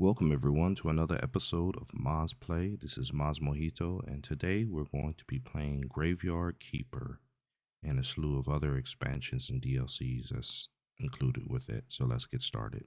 Welcome everyone to another episode of Maz Play. This is MazMojito, and today we're going to be playing Graveyard Keeper and a slew of other expansions and DLCs that's included with it. So let's get started.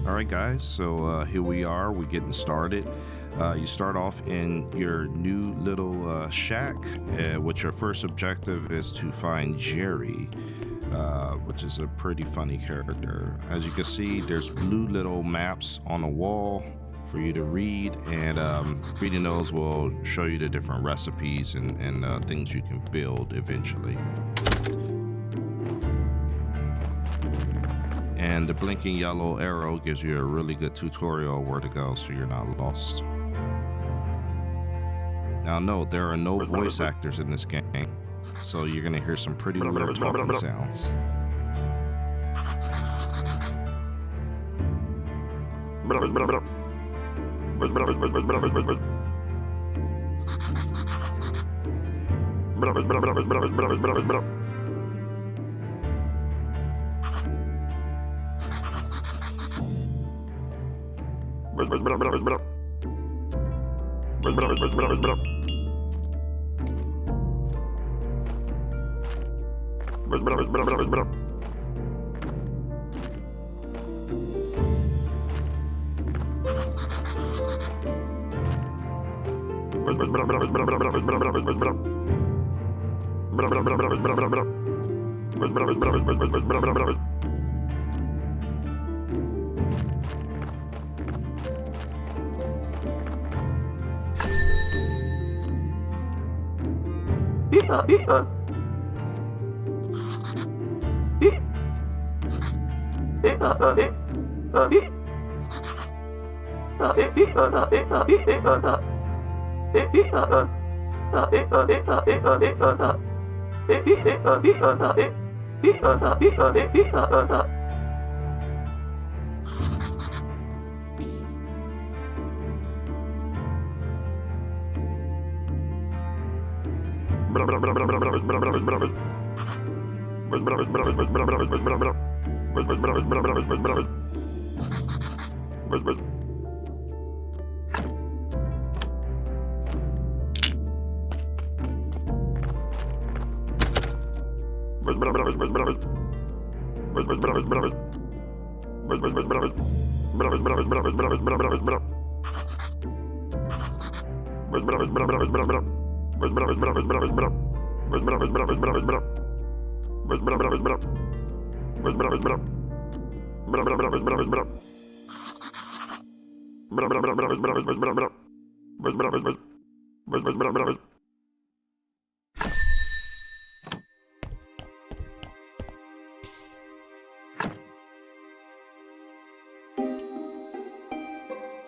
Alright guys, so here we are, we're getting started. You start off in your new little shack, which your first objective is to find Jerry, which is a pretty funny character. As you can see, there's blue little maps on the wall for you to read, and reading those will show you the different recipes and things you can build eventually. And the blinking yellow arrow gives you a really good tutorial where to go so you're not lost. Now note, there are no voice actors in this game, so you're gonna hear some pretty weird talking sounds.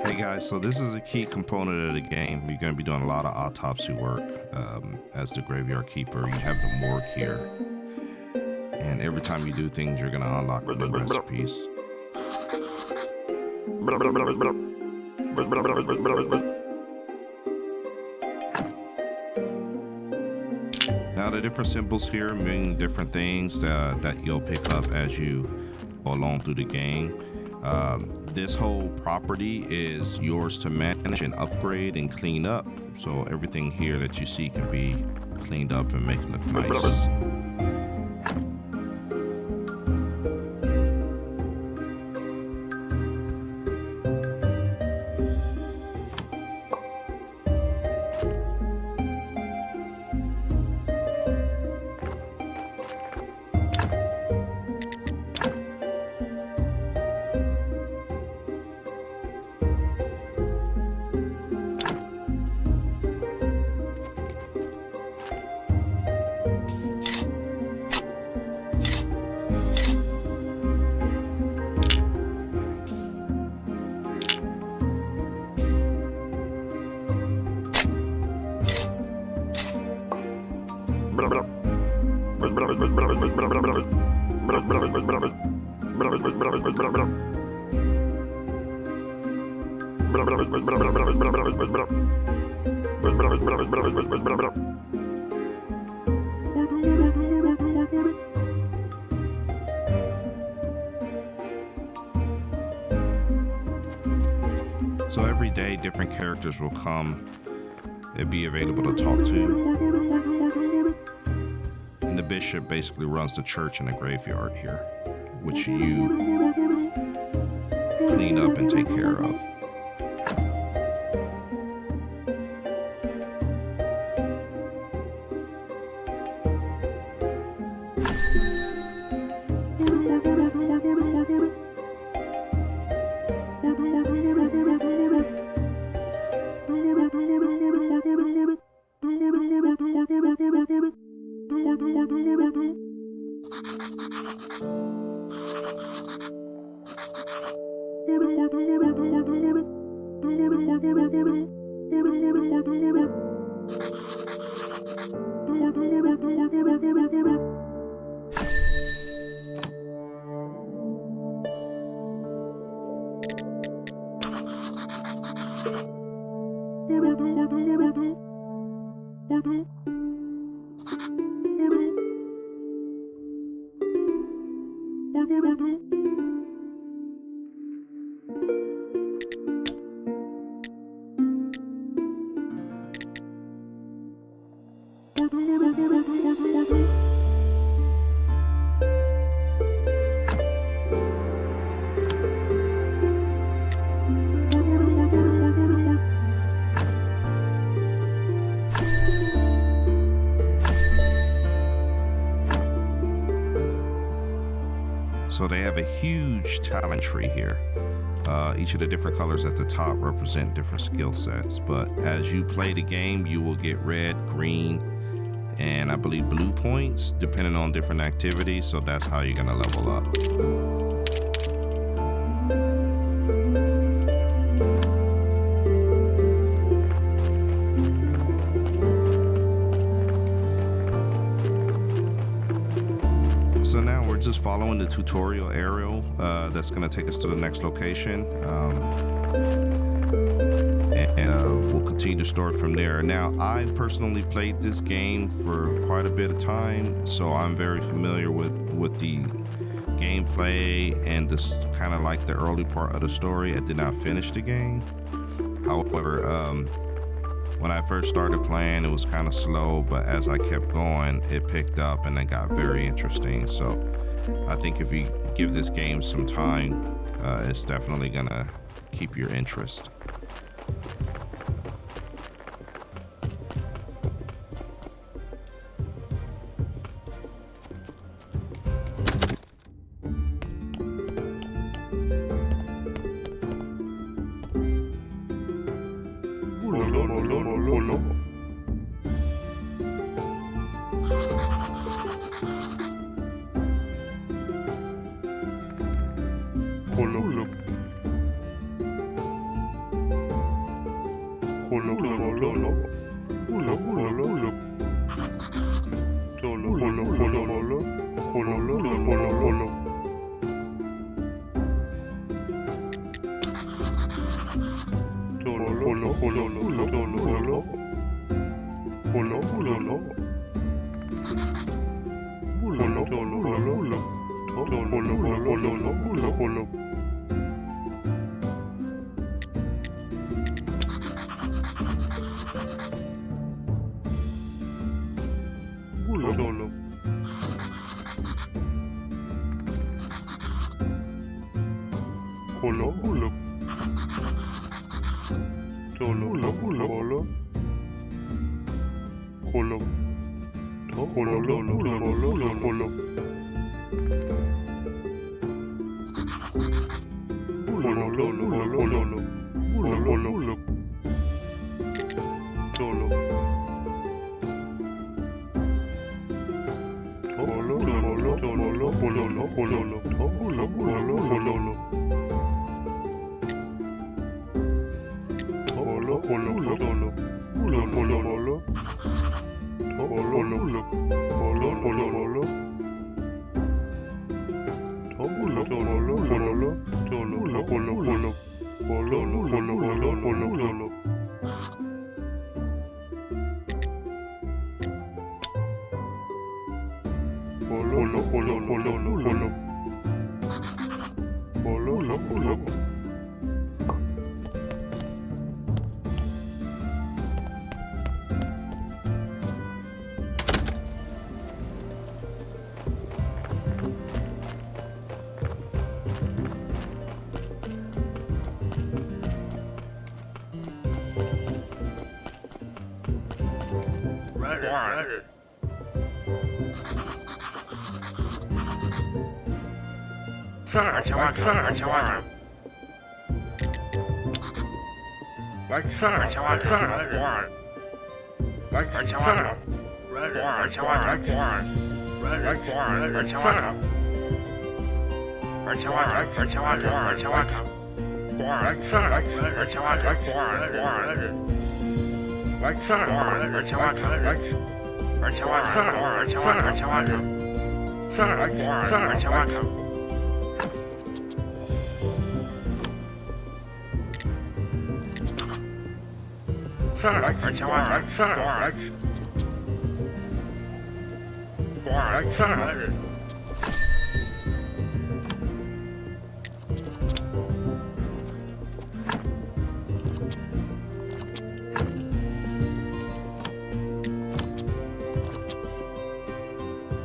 Hey guys, so this is a key component of the game. You're going to be doing a lot of autopsy work as the graveyard keeper. You have the morgue here, and every time you do things, you're going to unlock new recipes. Now the different symbols here mean different things that you'll pick up as you go along through the game. This whole property is yours to manage and upgrade and clean up. So everything here that you see can be cleaned up and make it look nice. So every day, different characters will come and be available to talk to. And the bishop basically runs the church and the graveyard here, which you clean up and take care of. So they have a huge talent tree here. Each of the different colors at the top represent different skill sets, but as you play the game, you will get red, green, and I believe blue points depending on different activities. So that's how you're gonna level up. So now we're just following the tutorial arrow that's going to take us to the next location. And we'll continue the story from there. Now, I personally played this game for quite a bit of time, so I'm very familiar with the gameplay and this kind of like the early part of the story. I did not finish the game. However, when I first started playing, it was kind of slow, but as I kept going, it picked up and it got very interesting. So I think if you give this game some time, it's definitely gonna keep your interest.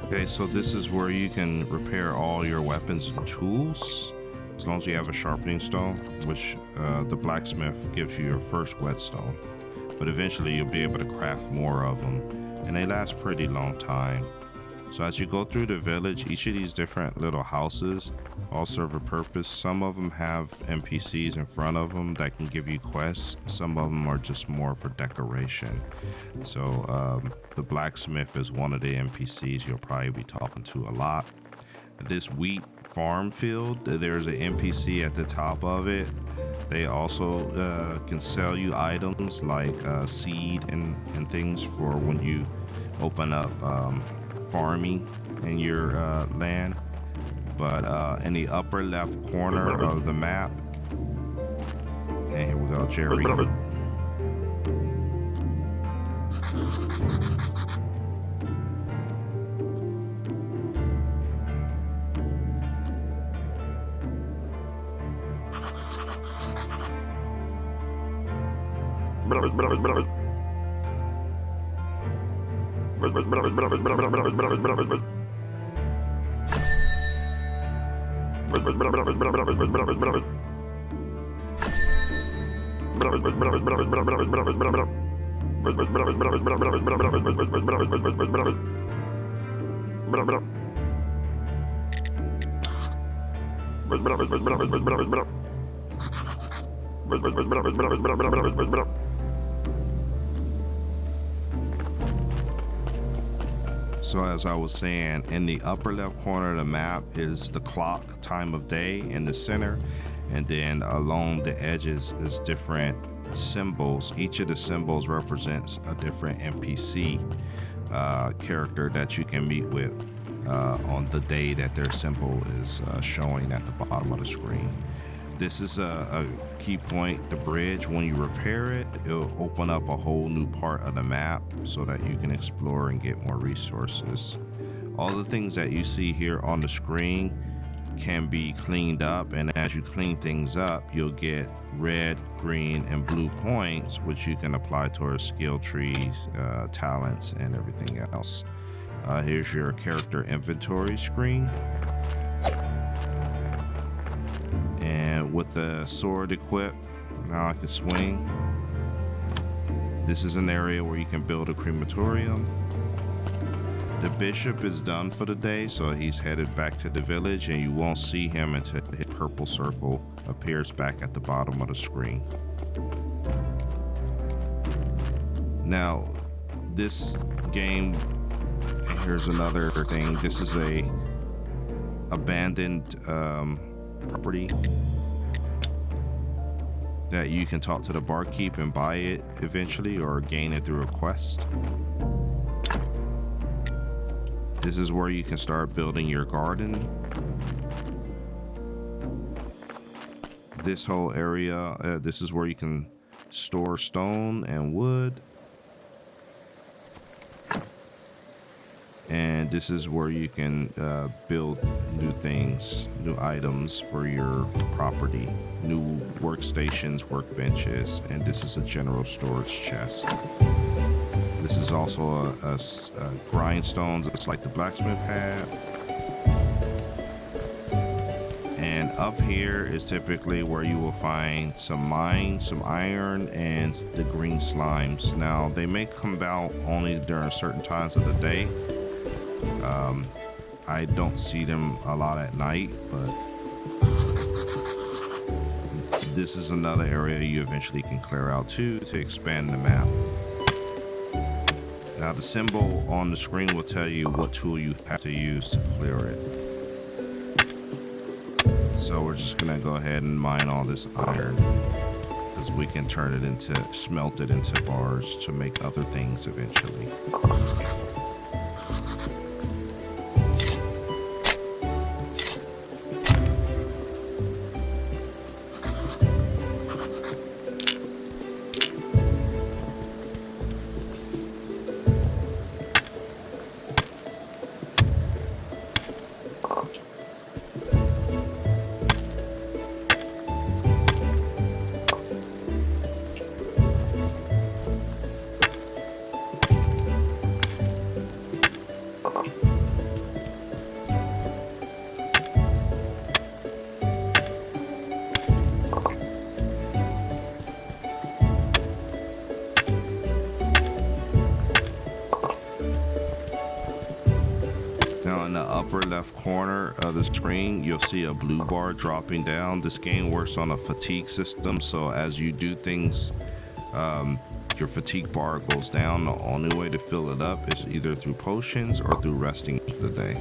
Okay, so this is where you can repair all your weapons and tools, as long as you have a sharpening stone, which the blacksmith gives you your first whetstone. But eventually you'll be able to craft more of them, and they last pretty long time. So as you go through the village, each of these different little houses all serve a purpose. Some of them have NPCs in front of them that can give you quests. Some of them are just more for decoration. So the blacksmith is one of the NPCs you'll probably be talking to a lot. This wheat farm field, there's an NPC at the top of it. They also can sell you items like seed and things for when you open up farming in your land. But in the upper left corner of the map, and here we go, Jerry. So as I was saying, in the upper left corner of the map is the clock, time of day in the center, and then along the edges is different symbols. Each of the symbols represents a different NPC character that you can meet with on the day that their symbol is showing at the bottom of the screen. This is a key point, the bridge. When you repair it, it'll open up a whole new part of the map so that you can explore and get more resources. All the things that you see here on the screen can be cleaned up, and as you clean things up, you'll get red, green, and blue points, which you can apply towards skill trees, talents, and everything else. Here's your character inventory screen. And with the sword equipped, now I can swing. This is an area where you can build a crematorium. The bishop is done for the day, so he's headed back to the village, and you won't see him until his purple circle appears back at the bottom of the screen. Now, this game, and here's another thing, this is a abandoned property that you can talk to the barkeep and buy it eventually, or gain it through a quest. This is where you can start building your garden. This whole area, this is where you can store stone and wood. And this is where you can build new things, new items for your property, new workstations, workbenches, and this is a general storage chest. This is also a grindstones, it's like the blacksmith had. And up here is typically where you will find some mines, some iron, and the green slimes. Now, they may come out only during certain times of the day. I don't see them a lot at night, but this is another area you eventually can clear out too to expand the map. Now, the symbol on the screen will tell you what tool you have to use to clear it. So we're just gonna go ahead and mine all this iron, because we can turn it into, smelt it into bars to make other things eventually. Now, in the upper left corner of the screen, you'll see a blue bar dropping down. This game works on a fatigue system, so as you do things, your fatigue bar goes down. The only way to fill it up is either through potions or through resting for the day.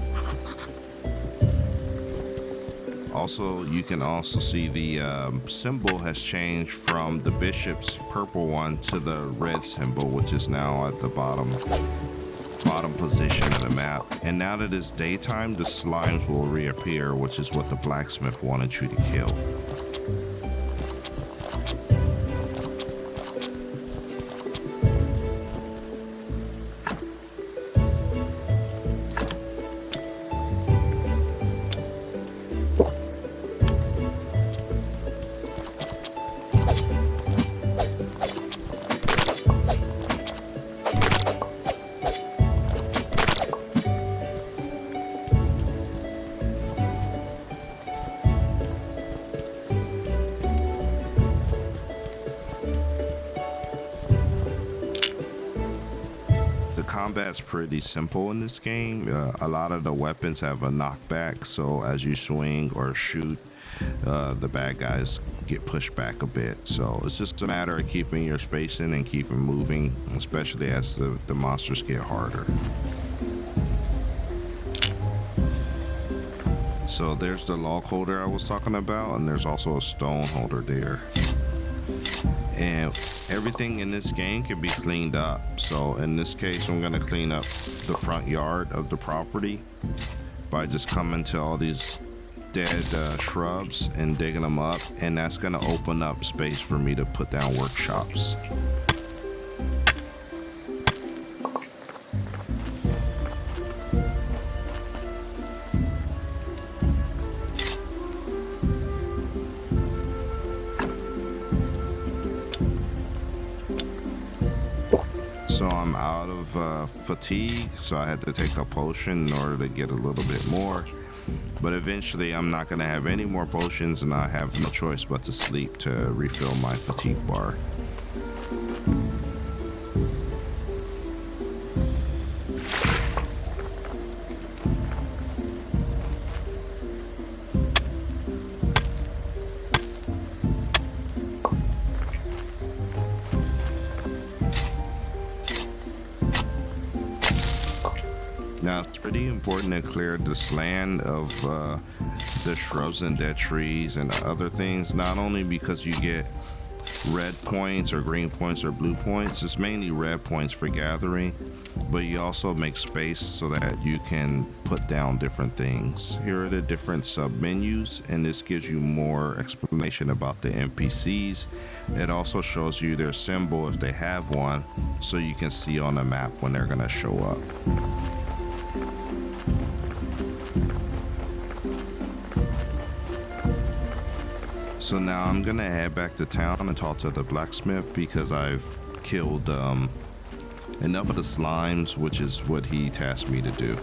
Also, you can also see the symbol has changed from the bishop's purple one to the red symbol, which is now at the bottom position of the map. And now that it's daytime, the slimes will reappear, which is what the blacksmith wanted you to kill. Combat's pretty simple in this game. A lot of the weapons have a knockback, so as you swing or shoot, the bad guys get pushed back a bit. So it's just a matter of keeping your spacing and keeping moving, especially as the monsters get harder. So there's the log holder I was talking about, and there's also a stone holder there. And everything in this game can be cleaned up. So in this case, I'm gonna clean up the front yard of the property by just coming to all these dead shrubs and digging them up, and that's gonna open up space for me to put down workshops. So I'm out of fatigue, so I had to take a potion in order to get a little bit more. But eventually I'm not going to have any more potions, and I have no choice but to sleep to refill my fatigue bar. Now, it's pretty important to clear this land of the shrubs and dead trees and other things, not only because you get red points or green points or blue points. It's mainly red points for gathering, but you also make space so that you can put down different things. Here are the different sub-menus, and this gives you more explanation about the NPCs. It also shows you their symbol if they have one, so you can see on the map when they're gonna show up. So now I'm gonna head back to town and talk to the blacksmith because I've killed enough of the slimes, which is what he tasked me to do.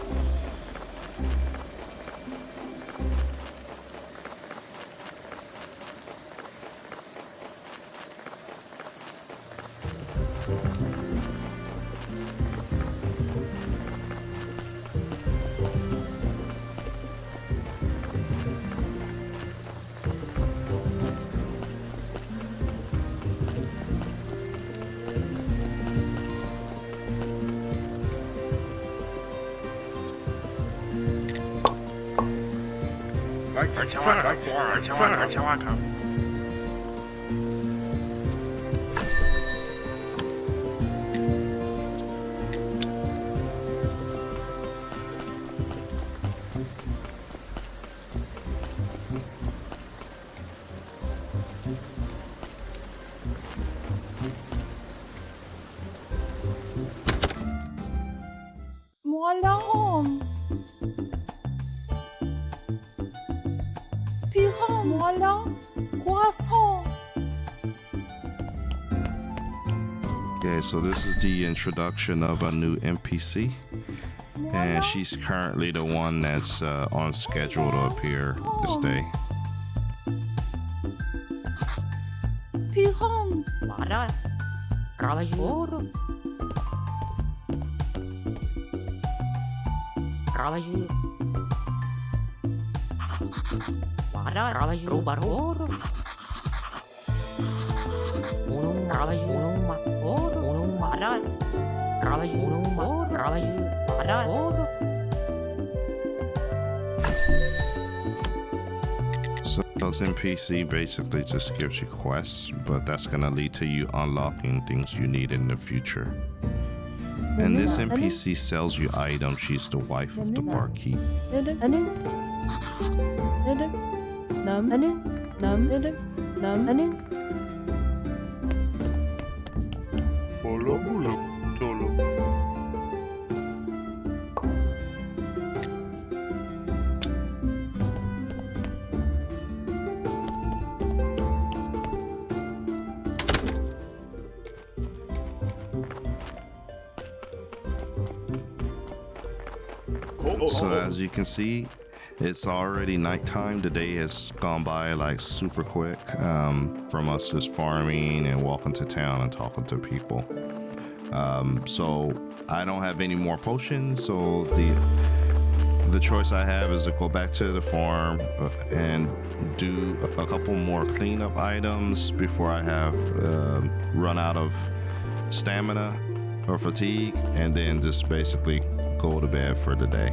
معلم پیغام معلم croissant. Okay, so this is the introduction of a new NPC, and she's currently the one that's on schedule to appear this day. پیغام Mara, Ravaju, Ravaju, Mara, Ravaju, Baror, Unum, Ravaju, Unum, Mara, Ravaju, Ravaju, Mara. So this NPC basically just gives you quests, but that's gonna lead to you unlocking things you need in the future. And this NPC sells you items. She's the wife of the barkeep. So as you can see, it's already nighttime. The day has gone by like super quick from us just farming and walking to town and talking to people. So I don't have any more potions, so the choice I have is to go back to the farm and do a couple more cleanup items before I have run out of stamina or fatigue, and then just basically go to bed for the day.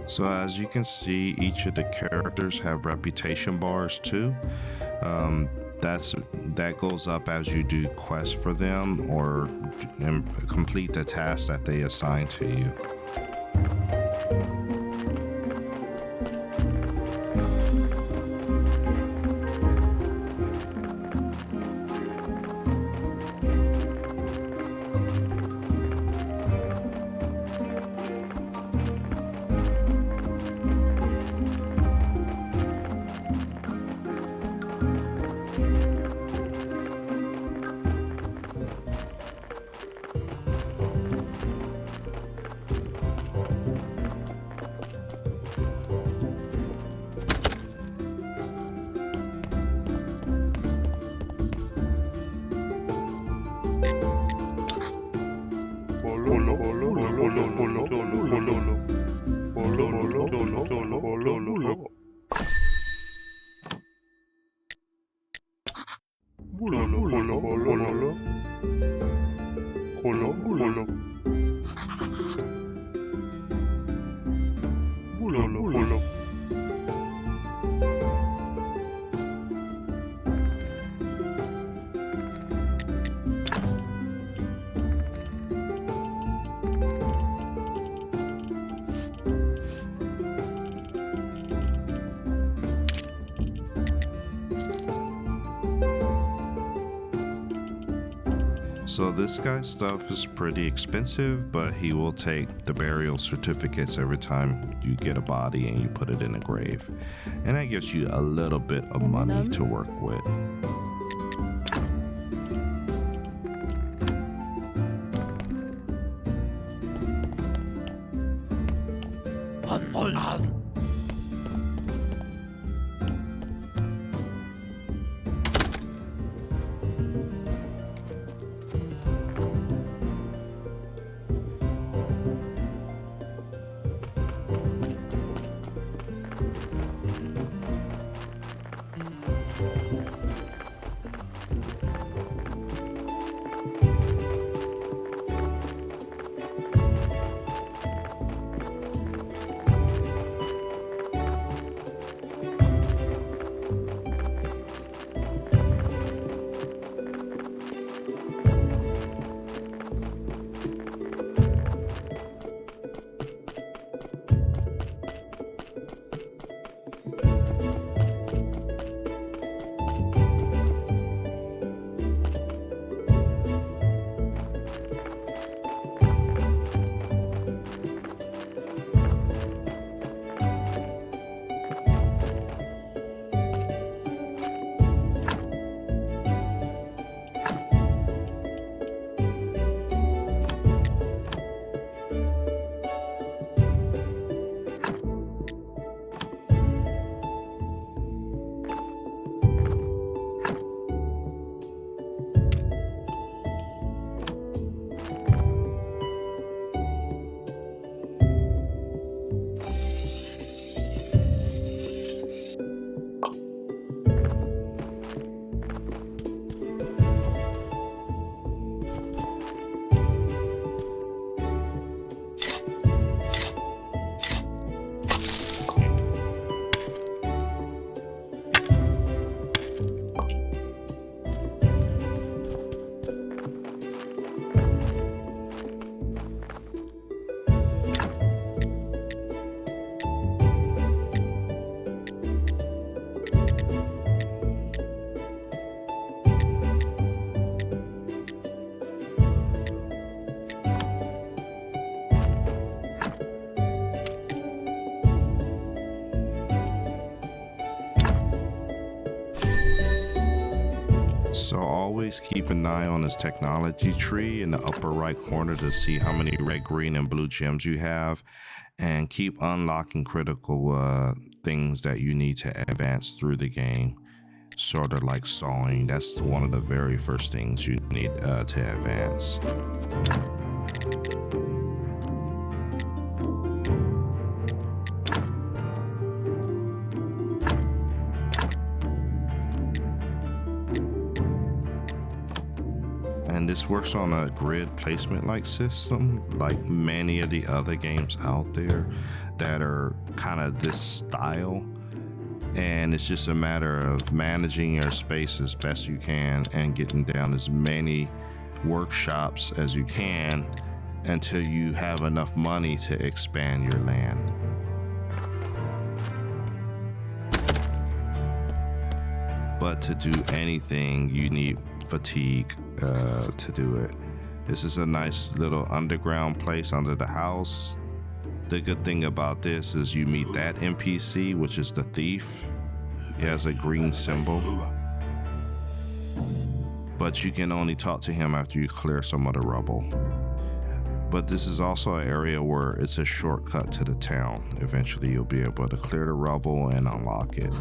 So as you can see, each of the characters have reputation bars too. That goes up as you do quests for them or complete the tasks that they assign to you. So this guy's stuff is pretty expensive, but he will take the burial certificates every time you get a body and you put it in a grave. And that gives you a little bit of money to work with. always keep an eye on this technology tree in the upper right corner to see how many red, green, and blue gems you have, and keep unlocking critical things that you need to advance through the game. Sort of like sawing. That's one of the very first things you need to advance. And this works on a grid placement like system, like many of the other games out there that are kind of this style. And it's just a matter of managing your space as best you can and getting down as many workshops as you can until you have enough money to expand your land. But to do anything, you need fatigue to do it. This is a nice little underground place under the house. The good thing about this is you meet that NPC, which is the thief. He has a green symbol. But you can only talk to him after you clear some of the rubble. But this is also an area where it's a shortcut to the town. Eventually you'll be able to clear the rubble and unlock it.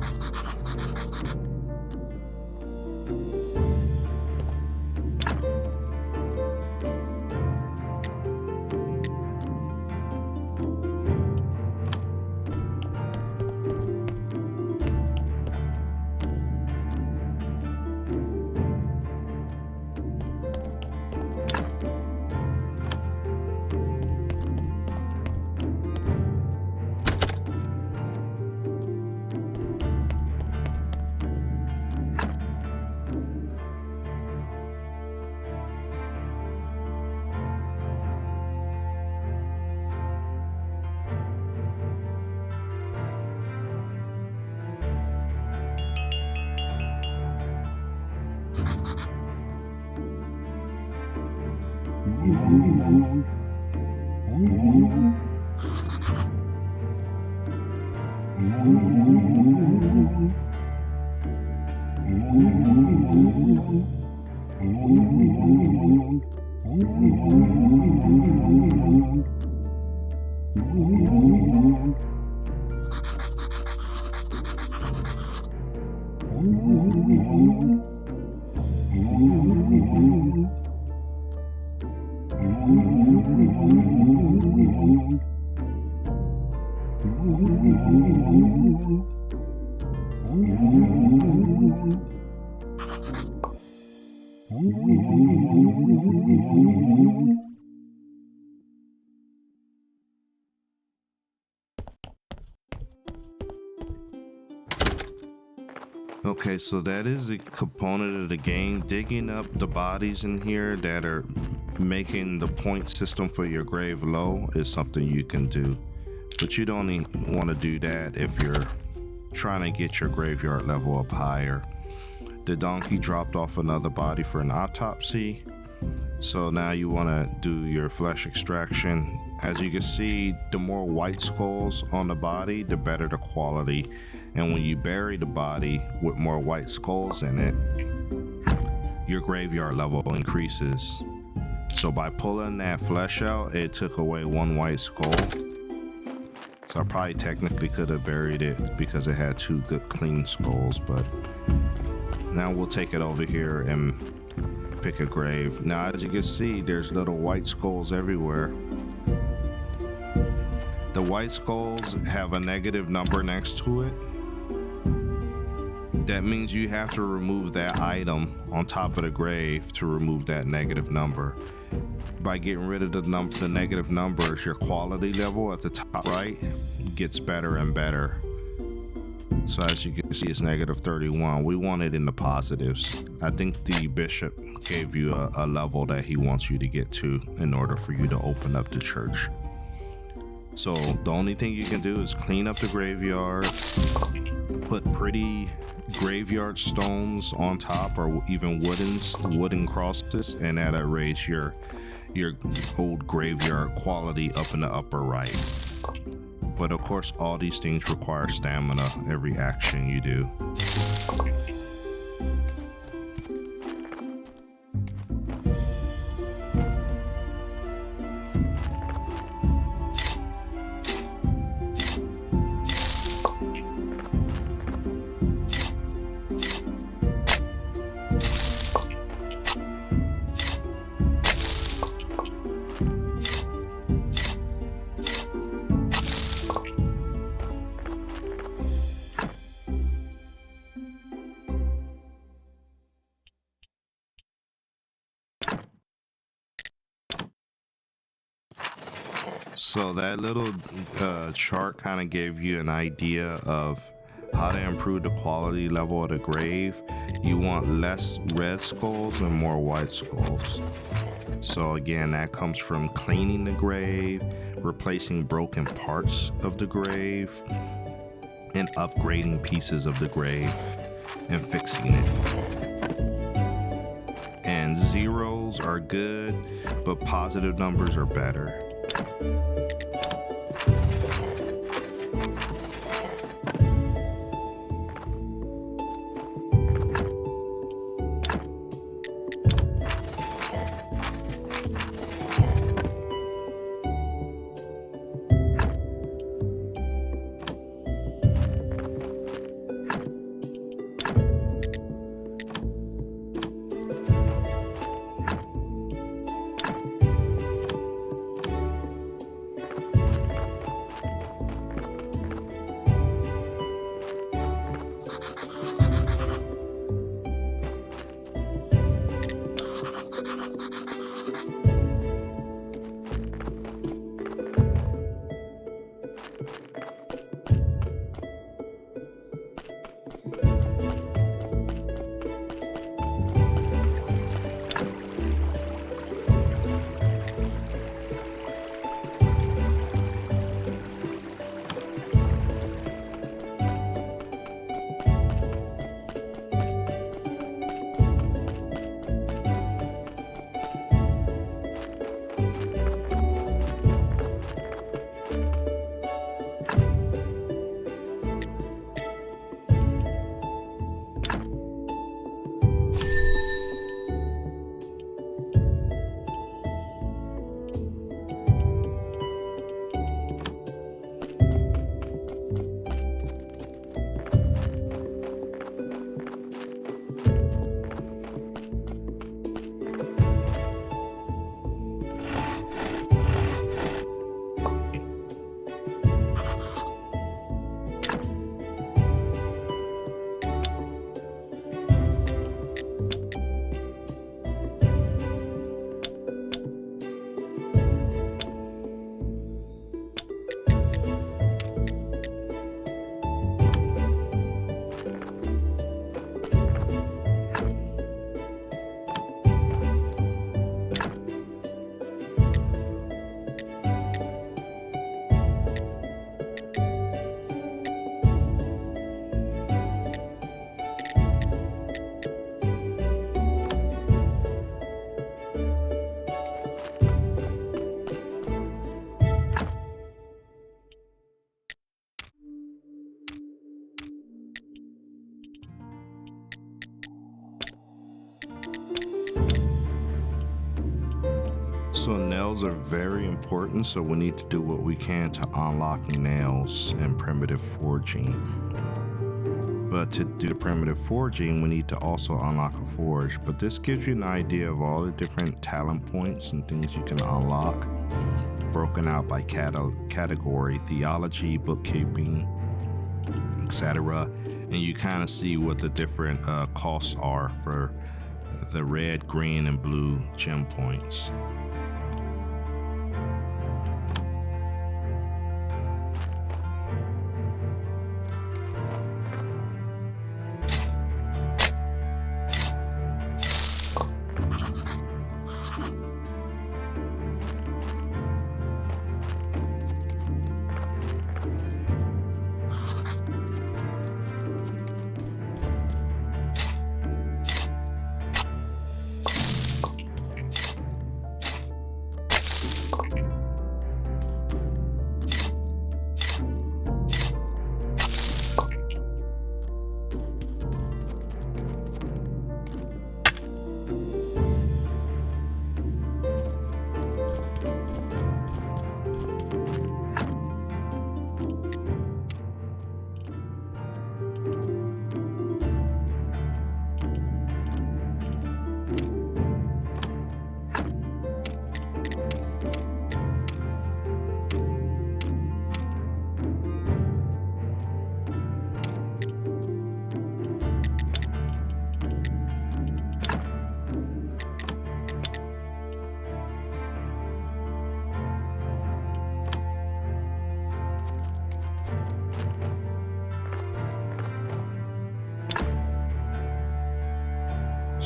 Okay, so that is a component of the game. Digging up the bodies in here that are making the point system for your grave low is something you can do. But you'd only want to do that if you're trying to get your graveyard level up higher. The donkey dropped off another body for an autopsy. So now you want to do your flesh extraction. As you can see, the more white skulls on the body, the better the quality. And when you bury the body with more white skulls in it, your graveyard level increases. So by pulling that flesh out, it took away one white skull. So I probably technically could have buried it because it had two good clean skulls, but now we'll take it over here and pick a grave. Now, as you can see, there's little white skulls everywhere. The white skulls have a negative number next to it. That means you have to remove that item on top of the grave to remove that negative number. By getting rid of the negative numbers, your quality level at the top right gets better and better. So as you can see, it's negative 31. We want it in the positives. I think the bishop gave you a level that he wants you to get to in order for you to open up the church. So the only thing you can do is clean up the graveyard, put pretty graveyard stones on top, or even wooden crosses, and that'll raise your old graveyard quality up in the upper right. But of course, all these things require stamina every action you do. So that little chart kind of gave you an idea of how to improve the quality level of the grave. You want less red skulls and more white skulls. So again, that comes from cleaning the grave, replacing broken parts of the grave, and upgrading pieces of the grave and fixing it. And zeros are good, but positive numbers are better. So nails are very important, so we need to do what we can to unlock nails in primitive forging. But to do primitive forging, we need to also unlock a forge. But this gives you an idea of all the different talent points and things you can unlock, broken out by category, theology, bookkeeping, etc. And you kind of see what the different costs are for the red, green, and blue gem points.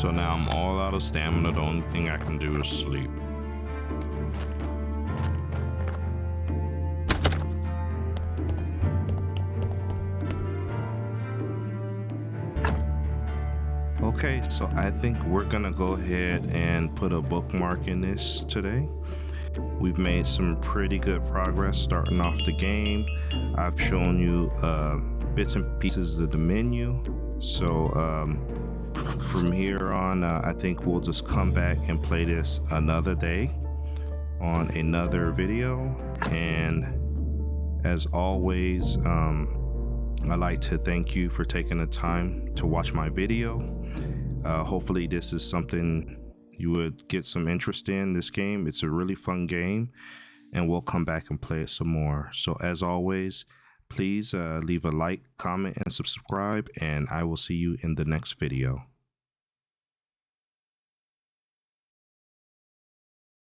So now I'm all out of stamina. The only thing I can do is sleep. Okay, so I think we're gonna go ahead and put a bookmark in this today. We've made some pretty good progress starting off the game. I've shown you bits and pieces of the menu. So from here on, I think we'll just come back and play this another day on another video. And as always, I'd like to thank you for taking the time to watch my video. Hopefully this is something you would get some interest in. This game, it's a really fun game, and we'll come back and play it some more. So as always, please leave a like, comment, and subscribe, and I will see you in the next video.